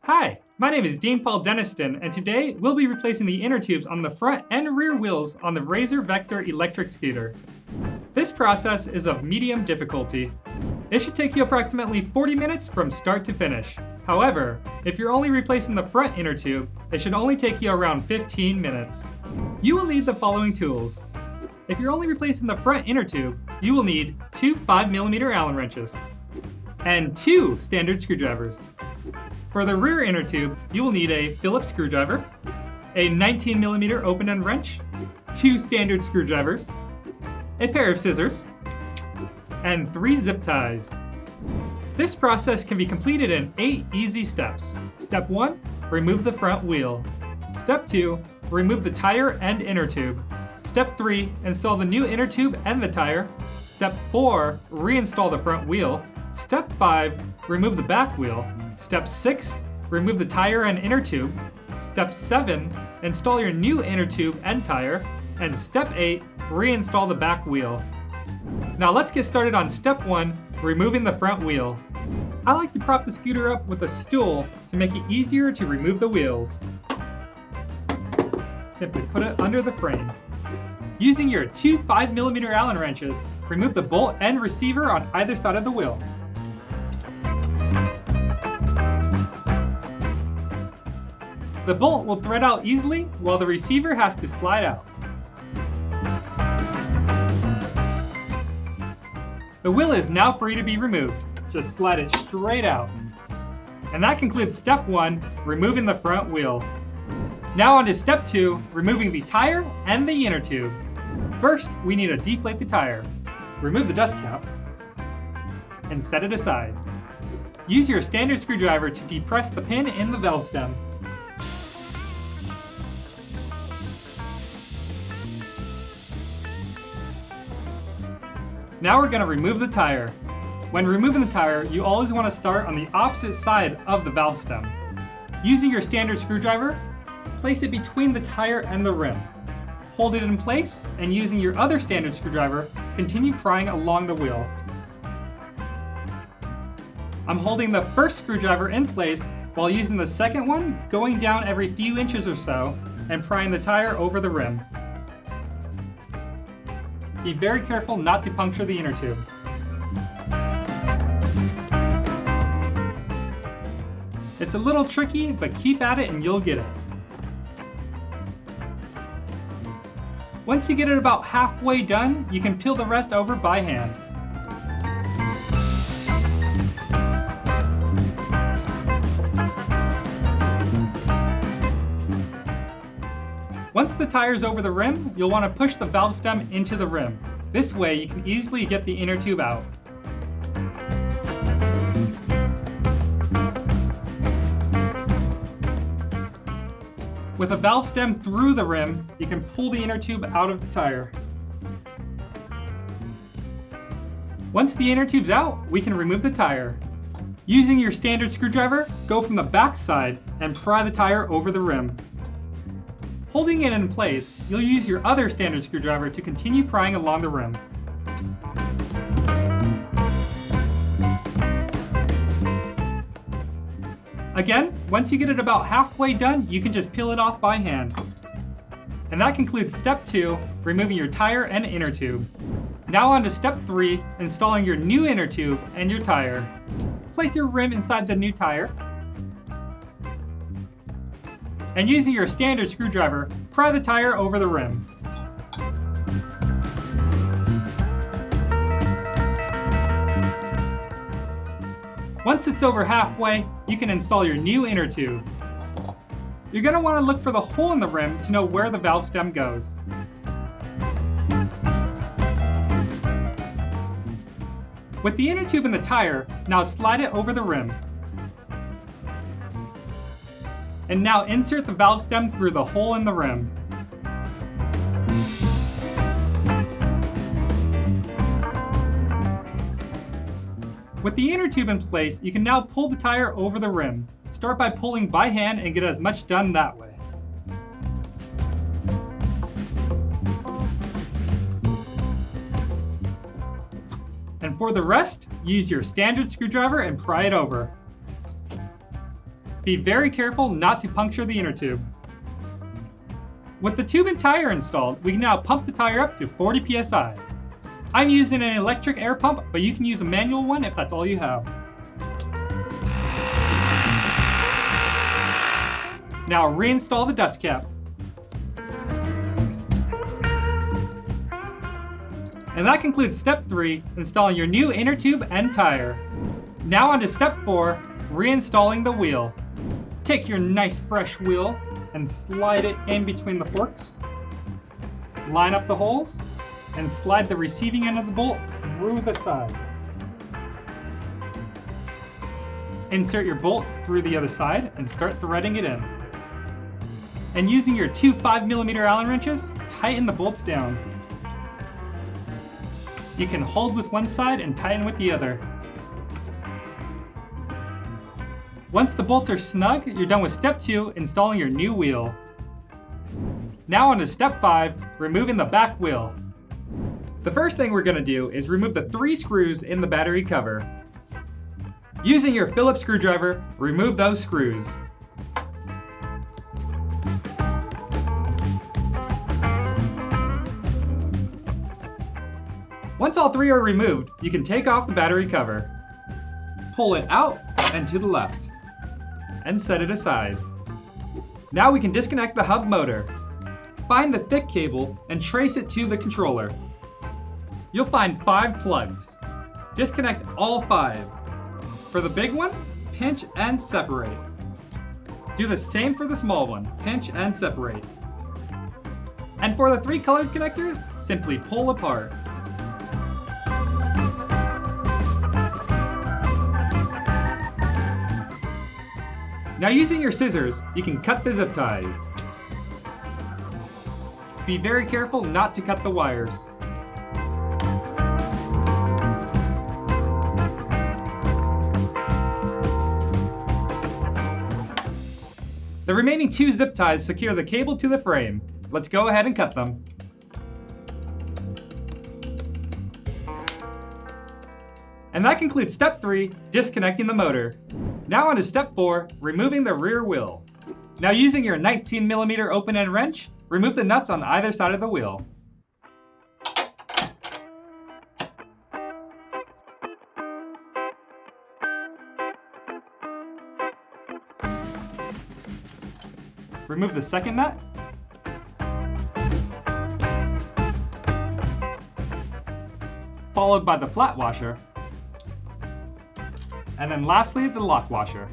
Hi, my name is Dean Paul Deniston, and today we'll be replacing the inner tubes on the front and rear wheels on the Razor Vector electric scooter. This process is of medium difficulty. It should take you approximately 40 minutes from start to finish. However, if you're only replacing the front inner tube, it should only take you around 15 minutes. You will need the following tools. If you're only replacing the front inner tube, you will need two 5mm Allen wrenches and two standard screwdrivers. For the rear inner tube, you will need a Phillips screwdriver, a 19mm open-end wrench, two standard screwdrivers, a pair of scissors, and 3 zip ties. This process can be completed in 8 easy steps. Step 1, remove the front wheel. Step 2, remove the tire and inner tube. Step 3, install the new inner tube and the tire. Step 4, reinstall the front wheel. Step 5, remove the back wheel. Step 6, remove the tire and inner tube. Step 7, install your new inner tube and tire. And Step 8, reinstall the back wheel. Now let's get started on Step 1, removing the front wheel. I like to prop the scooter up with a stool to make it easier to remove the wheels. Simply put it under the frame. Using your two 5mm Allen wrenches, remove the bolt and receiver on either side of the wheel. The bolt will thread out easily while the receiver has to slide out. The wheel is now free to be removed. Just slide it straight out. And that concludes Step 1, removing the front wheel. Now on to Step 2, removing the tire and the inner tube. First, we need to deflate the tire. Remove the dust cap and set it aside. Use your standard screwdriver to depress the pin in the valve stem. Now we're going to remove the tire. When removing the tire, you always want to start on the opposite side of the valve stem. Using your standard screwdriver, place it between the tire and the rim. Hold it in place, and using your other standard screwdriver, continue prying along the wheel. I'm holding the first screwdriver in place while using the second one, going down every few inches or so, and prying the tire over the rim. Be very careful not to puncture the inner tube. It's a little tricky, but keep at it and you'll get it. Once you get it about halfway done, you can peel the rest over by hand. Once the tire's over the rim, you'll want to push the valve stem into the rim. This way you can easily get the inner tube out. With a valve stem through the rim, you can pull the inner tube out of the tire. Once the inner tube's out, we can remove the tire. Using your standard screwdriver, go from the back side and pry the tire over the rim. Holding it in place, you'll use your other standard screwdriver to continue prying along the rim. Again, once you get it about halfway done, you can just peel it off by hand. And that concludes Step 2, removing your tire and inner tube. Now on to Step 3, installing your new inner tube and your tire. Place your rim inside the new tire. And using your standard screwdriver, pry the tire over the rim. Once it's over halfway, you can install your new inner tube. You're going to want to look for the hole in the rim to know where the valve stem goes. With the inner tube in the tire, now slide it over the rim. And now insert the valve stem through the hole in the rim. With the inner tube in place, you can now pull the tire over the rim. Start by pulling by hand and get as much done that way. And for the rest, use your standard screwdriver and pry it over. Be very careful not to puncture the inner tube. With the tube and tire installed, we can now pump the tire up to 40 psi. I'm using an electric air pump, but you can use a manual one if that's all you have. Now reinstall the dust cap. And that concludes step 3, installing your new inner tube and tire. Now on to step 4, reinstalling the wheel. Take your nice fresh wheel and slide it in between the forks. Line up the holes and slide the receiving end of the bolt through the side. Insert your bolt through the other side and start threading it in. And using your two 5mm Allen wrenches, tighten the bolts down. You can hold with one side and tighten with the other. Once the bolts are snug, you're done with step 2, installing your new wheel. Now on to step 5, removing the back wheel. The first thing we're going to do is remove the 3 screws in the battery cover. Using your Phillips screwdriver, remove those screws. Once all 3 are removed, you can take off the battery cover. Pull it out and to the left, and set it aside. Now we can disconnect the hub motor. Find the thick cable and trace it to the controller. You'll find 5 plugs. Disconnect all 5. For the big one, pinch and separate. Do the same for the small one, pinch and separate. And for the 3 colored connectors, simply pull apart. Now using your scissors, you can cut the zip ties. Be very careful not to cut the wires. The remaining 2 zip ties secure the cable to the frame. Let's go ahead and cut them. And that concludes step 3, disconnecting the motor. Now on to step 4, removing the rear wheel. Now using your 19mm open-end wrench, remove the nuts on either side of the wheel. Remove the second nut. Followed by the flat washer. And then lastly, the lock washer.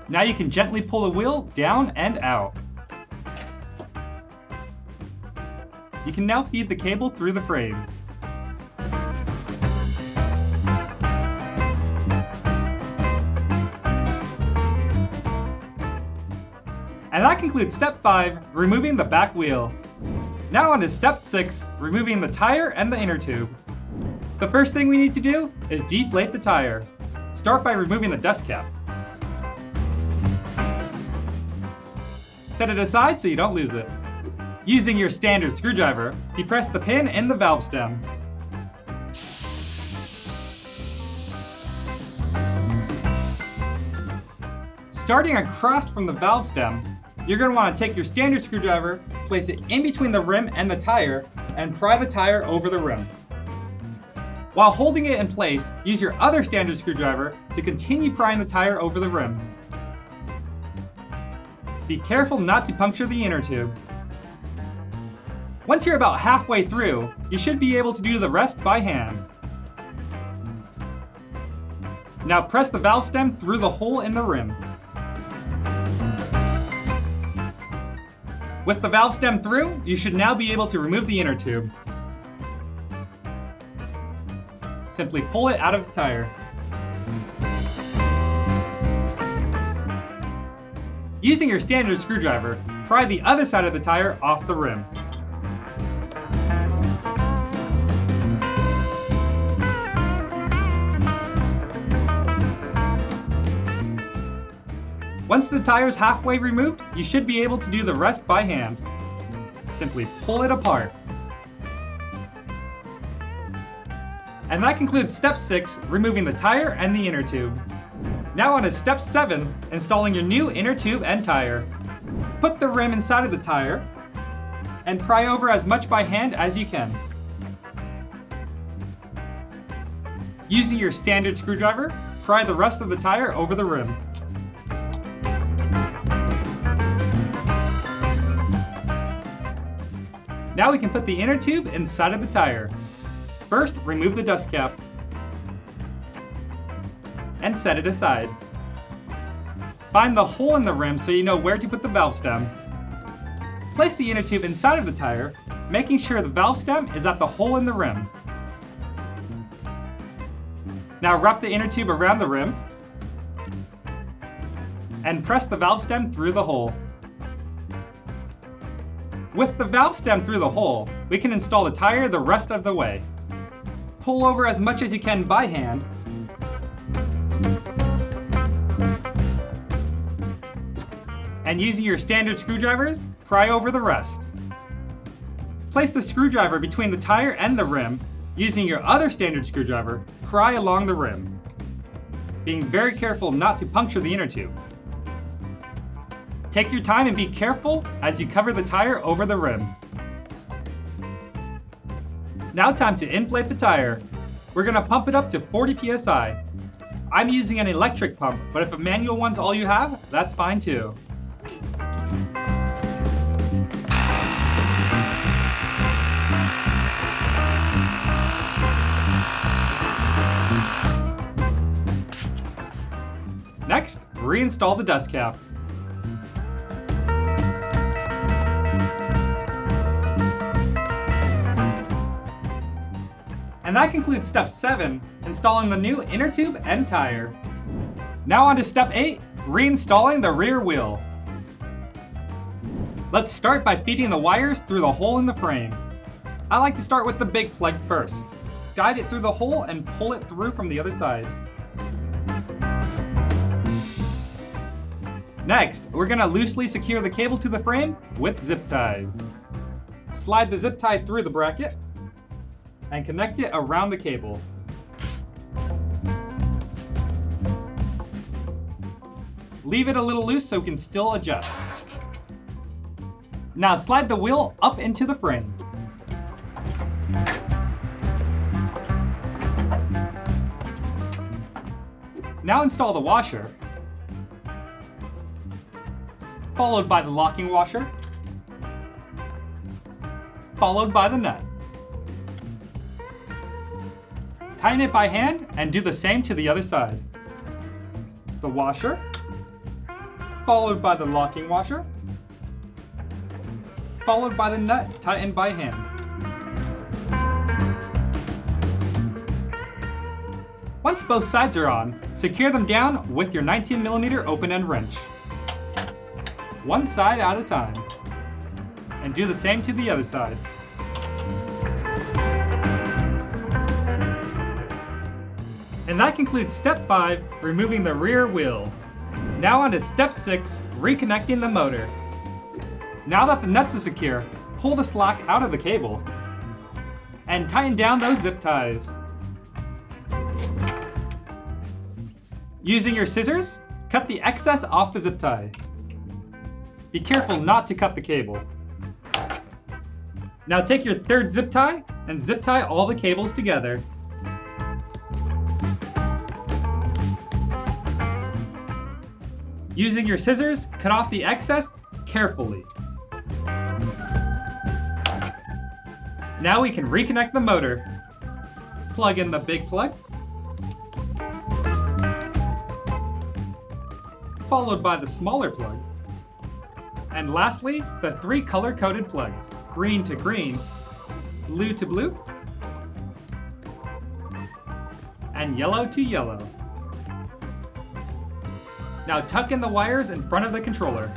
Now you can gently pull the wheel down and out. You can now feed the cable through the frame. And that concludes step 5, removing the back wheel. Now on to step 6, removing the tire and the inner tube. The first thing we need to do is deflate the tire. Start by removing the dust cap. Set it aside so you don't lose it. Using your standard screwdriver, depress the pin in the valve stem. Starting across from the valve stem, you're going to want to take your standard screwdriver, place it in between the rim and the tire, and pry the tire over the rim. While holding it in place, use your other standard screwdriver to continue prying the tire over the rim. Be careful not to puncture the inner tube. Once you're about halfway through, you should be able to do the rest by hand. Now press the valve stem through the hole in the rim. With the valve stem through, you should now be able to remove the inner tube. Simply pull it out of the tire. Using your standard screwdriver, pry the other side of the tire off the rim. Once the tire is halfway removed, you should be able to do the rest by hand. Simply pull it apart. And that concludes step 6, removing the tire and the inner tube. Now on to step 7, installing your new inner tube and tire. Put the rim inside of the tire and pry over as much by hand as you can. Using your standard screwdriver, pry the rest of the tire over the rim. Now we can put the inner tube inside of the tire. First, remove the dust cap and set it aside. Find the hole in the rim so you know where to put the valve stem. Place the inner tube inside of the tire, making sure the valve stem is at the hole in the rim. Now wrap the inner tube around the rim and press the valve stem through the hole. With the valve stem through the hole, we can install the tire the rest of the way. Pull over as much as you can by hand and using your standard screwdrivers, pry over the rest. Place the screwdriver between the tire and the rim. Using your other standard screwdriver, pry along the rim, being very careful not to puncture the inner tube. Take your time and be careful as you cover the tire over the rim. Now time to inflate the tire. We're gonna pump it up to 40 psi. I'm using an electric pump, but if a manual one's all you have, that's fine too. Next, reinstall the dust cap. And that concludes step 7, installing the new inner tube and tire. Now on to step 8, reinstalling the rear wheel. Let's start by feeding the wires through the hole in the frame. I like to start with the big plug first. Guide it through the hole and pull it through from the other side. Next, we're gonna loosely secure the cable to the frame with zip ties. Slide the zip tie through the bracket and connect it around the cable. Leave it a little loose so it can still adjust. Now slide the wheel up into the frame. Now install the washer, followed by the locking washer, followed by the nut. Tighten it by hand and do the same to the other side. The washer, followed by the locking washer, followed by the nut tightened by hand. Once both sides are on, secure them down with your 19mm open-end wrench. One side at a time. And do the same to the other side. And that concludes step 5, removing the rear wheel. Now on to step 6, reconnecting the motor. Now that the nuts are secure, pull the slack out of the cable and tighten down those zip ties. Using your scissors, cut the excess off the zip tie. Be careful not to cut the cable. Now take your third zip tie and zip tie all the cables together. Using your scissors, cut off the excess carefully. Now we can reconnect the motor. Plug in the big plug, followed by the smaller plug. And lastly, the 3 color-coded plugs, green to green, blue to blue, and yellow to yellow. Now tuck in the wires in front of the controller.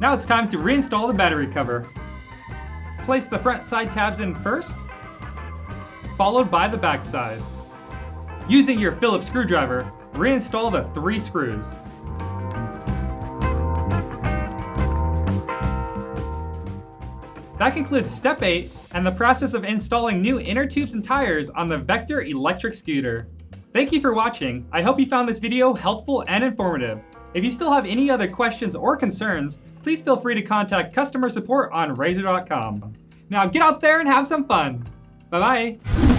Now it's time to reinstall the battery cover. Place the front side tabs in first, followed by the back side. Using your Phillips screwdriver, reinstall the 3 screws. That concludes step 8, and the process of installing new inner tubes and tires on the Vector electric scooter. Thank you for watching. I hope you found this video helpful and informative. If you still have any other questions or concerns, please feel free to contact customer support on Razor.com. Now get out there and have some fun. Bye-bye.